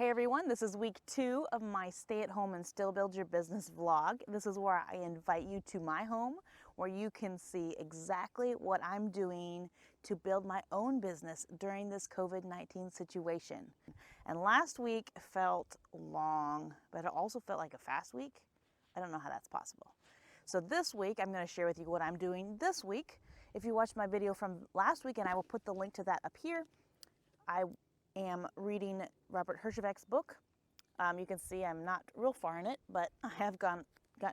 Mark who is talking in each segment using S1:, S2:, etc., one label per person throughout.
S1: Hey everyone, this is week 2 of my Stay at Home and Still Build Your Business vlog. This is where I invite you to my home where you can see exactly what I'm doing to build my own business during this COVID-19 situation. And last week felt long, but it also felt like a fast week. I don't know how that's possible. So this week, I'm going to share with you what I'm doing this week. If you watched my video from last week, and I will put the link to that up here, I am reading Robert Herjavec's book. You can see I'm not real far in it, but I have gotten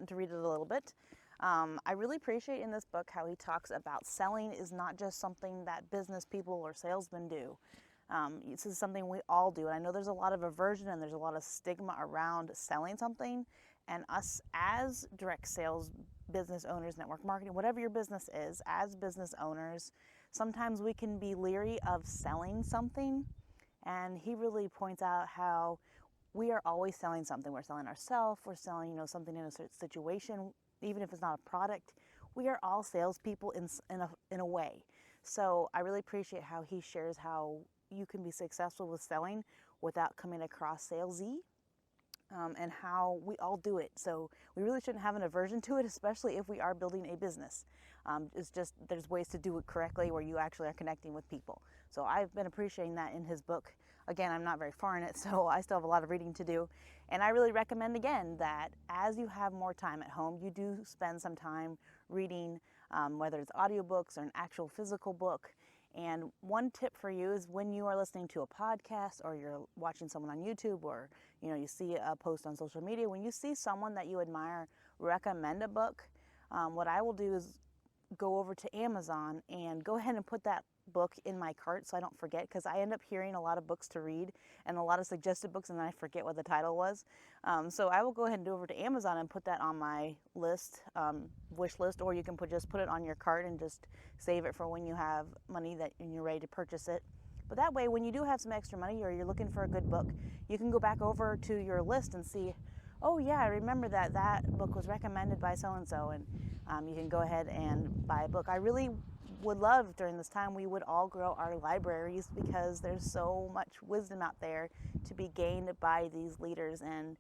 S1: to read it a little bit. I really appreciate in this book how he talks about selling is not just something that business people or salesmen do. This is something we all do. And I know there's a lot of aversion and there's a lot of stigma around selling something. And us as direct sales business owners, network marketing, whatever your business is, as business owners, sometimes we can be leery of selling something. And he really points out how we are always selling something. We're selling ourselves, we're selling, something in a certain situation, even if it's not a product. We are all salespeople in a way. So I really appreciate how he shares how you can be successful with selling without coming across salesy. And how we all do it. So we really shouldn't have an aversion to it, especially if we are building a business. It's just there's ways to do it correctly where you actually are connecting with people. So I've been appreciating that in his book. Again, I'm not very far in it, so I still have a lot of reading to do. And I really recommend again that as you have more time at home, you do spend some time reading, whether it's audiobooks or an actual physical book. And one tip for you is when you are listening to a podcast or you're watching someone on YouTube or you see a post on social media, when you see someone that you admire recommend a book, what I will do is go over to Amazon and go ahead and put that book in my cart so I don't forget, because I end up hearing a lot of books to read and a lot of suggested books and then I forget what the title was. So I will go ahead and do over to Amazon and put that on my list, wish list, or you can just put it on your cart and just save it for when you have money and you're ready to purchase it. But that way, when you do have some extra money or you're looking for a good book, you can go back over to your list and see, oh yeah, I remember that book was recommended by so-and-so, and you can go ahead and buy a book. I really would love during this time we would all grow our libraries, because there's so much wisdom out there to be gained by these leaders and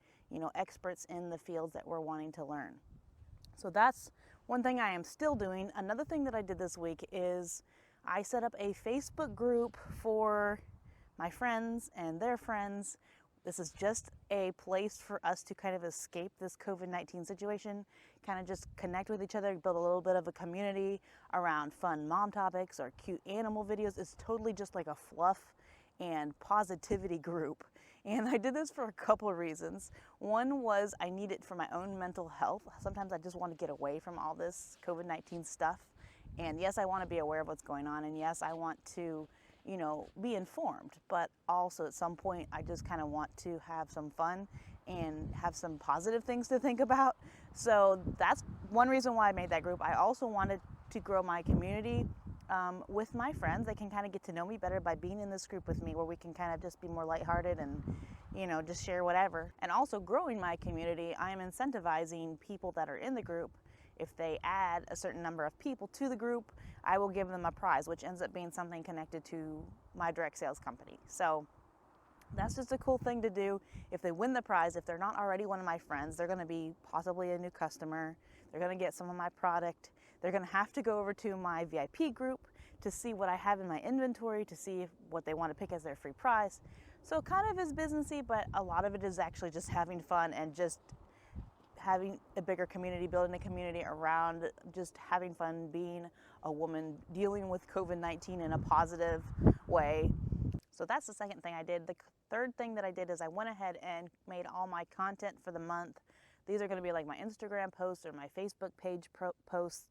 S1: experts in the fields that we're wanting to learn. So that's one thing I am still doing. Another thing that I did this week is I set up a Facebook group for my friends and their friends. This is just a place for us to kind of escape this COVID-19 situation, kind of just connect with each other, build a little bit of a community around fun mom topics or cute animal videos. It's totally just like a fluff and positivity group. And I did this for a couple of reasons. One was I need it for my own mental health. Sometimes I just want to get away from all this COVID-19 stuff. And yes, I want to be aware of what's going on. And yes, I want to be informed, but also at some point I just kind of want to have some fun and have some positive things to think about. So that's one reason why I made that group. I also wanted to grow my community with my friends. They can kind of get to know me better by being in this group with me, where we can kind of just be more lighthearted and just share whatever. And also growing my community, I am incentivizing people that are in the group. If they add a certain number of people to the group, I will give them a prize, which ends up being something connected to my direct sales company. So that's just a cool thing to do. If they win the prize, if they're not already one of my friends, they're going to be possibly a new customer. They're going to get some of my product. They're going to have to go over to my VIP group to see what I have in my inventory, to see what they want to pick as their free prize. So it kind of is businessy, but a lot of it is actually just having fun and just having a bigger community, building a community around just having fun, being a woman, dealing with COVID-19 in a positive way. So that's the second thing I did. The third thing that I did is I went ahead and made all my content for the month. These are going to be like my Instagram posts or my Facebook page posts,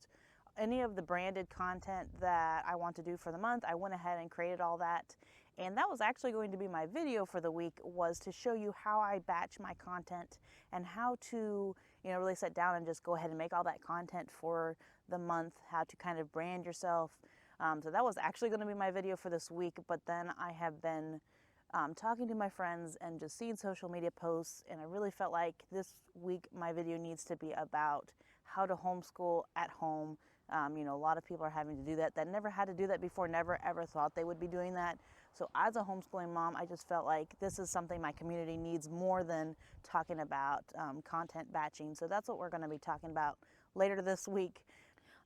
S1: any of the branded content that I want to do for the month. I went ahead and created all that. And that was actually going to be my video for the week, was to show you how I batch my content and how to, really sit down and just go ahead and make all that content for the month, how to kind of brand yourself. So that was actually going to be my video for this week, but then I have been talking to my friends and just seeing social media posts, and I really felt like this week my video needs to be about how to homeschool at home. A lot of people are having to do that never had to do that before, never ever thought they would be doing that. So as a homeschooling mom, I just felt like this is something my community needs more than talking about content batching. So that's what we're going to be talking about later this week.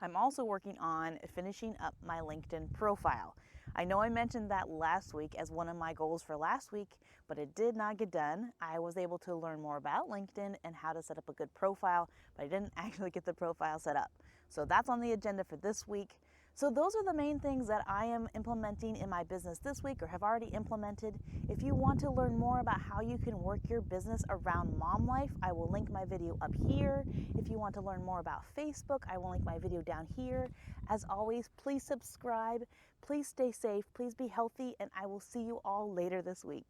S1: I'm also working on finishing up my LinkedIn profile. I know I mentioned that last week as one of my goals for last week, but it did not get done. I was able to learn more about LinkedIn and how to set up a good profile, but I didn't actually get the profile set up. So that's on the agenda for this week. So those are the main things that I am implementing in my business this week or have already implemented. If you want to learn more about how you can work your business around mom life, I will link my video up here. If you want to learn more about Facebook, I will link my video down here. As always, please subscribe, please stay safe, please be healthy, and I will see you all later this week.